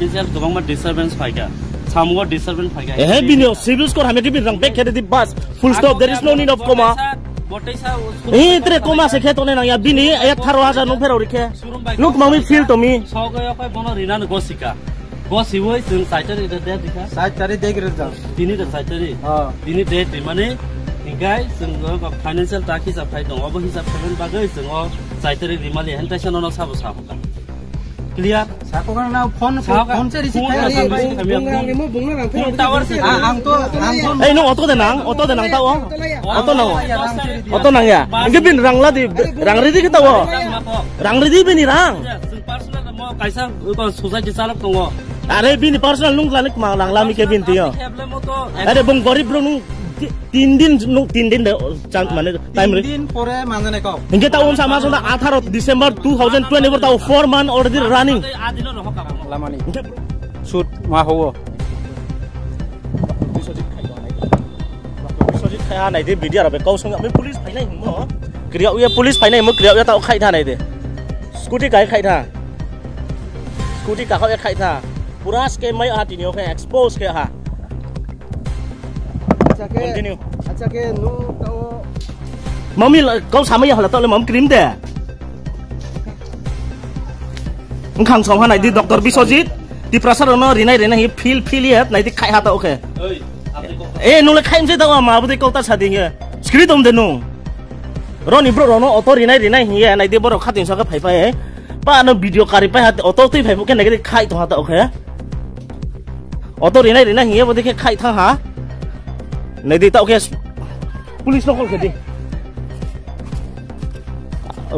financial gobang ma disturbance phaika samugo disturbance phaika bini civil score hame ki bin rang back khe di bus full stop there is no need of comma tre comma se khe to ne nang ya bini 18000 no phero rikhe look mami feel to me sogoyo kai bono rinan gosika gosiwoi jeng saitari de dikha saitari degre jang tini de saitari tini de mane Guys, financial taki sa fai dong, abo hisab seven bagai sengo saiteri rimali hentation ono sabu sabu kan. Clear? Sabu kan na phone se receive tower se ang to no auto de nang tao auto nang ya nge bin rang la di rang ri di kita wo rang ri di bin rang personal mo kaisa ko society salak tongo are bin personal nung lanik ma lang lami ke bin tiyo are bong gorib nung 3 दिन de মানে টাইম রে 3 दिन পরে মানে না কও ইনকে তাও সামা সদা 18 ডিসেম্বর 2024 তাও 4 মান অলরেডি রানিং আদিনো রহ কাম লামানি শুট মা হবো বিশ্বজিৎ খায়া নাই দে ভিডিও আরবে কও সঙ্গে আমি পুলিশ ফাইনাই মো ক্রিয়া উয়া পুলিশ ফাইনাই মো ক্রিয়া উয়া তাও খাই থা নাই দে স্কুটি গাই খাই থা স্কুটি কা খাই খাই থা পুরা স্কে মাই আ তিনিও কে এক্সপোজ কে হা continue acha ke nu tao mami kau sama ya hala tao le mam krim de khang som ha nai di doctor Biswajit di prasar no rinai hi feel ya nai di khai ha ta okay nu le khai mse ta ma bu de kau ta sading ye skri tom de nu roni bro no auto rinai hi ya nai di boro khatin sa ka phai pai pa no video kari pai ha auto tui phai bu ke nai di khai to ha ta okay auto rinai hi ya bu de ke khai tha ha Nai di tao ke police no call ke di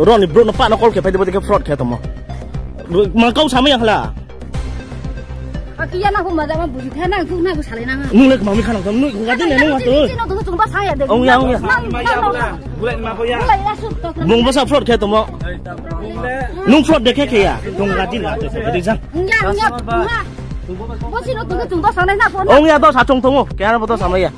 Ron bro no pa no call ke pai de ke fraud ke tomo ma kau sama yang hala akiya na ko ma da ma bu the na ku na ku sale na nu le mami khana kam nu ga din ne ma to no to chung ba sa ya de ong ya bulan ma ko ya bung ba sa fraud ke tomo nung fraud de ke ya dong ga din la to de jang Bố xin nó từ cái chúng ta sáng nay na phone. Ông nhà tôi sao trông thông không? Cái nó tôi sao mấy à?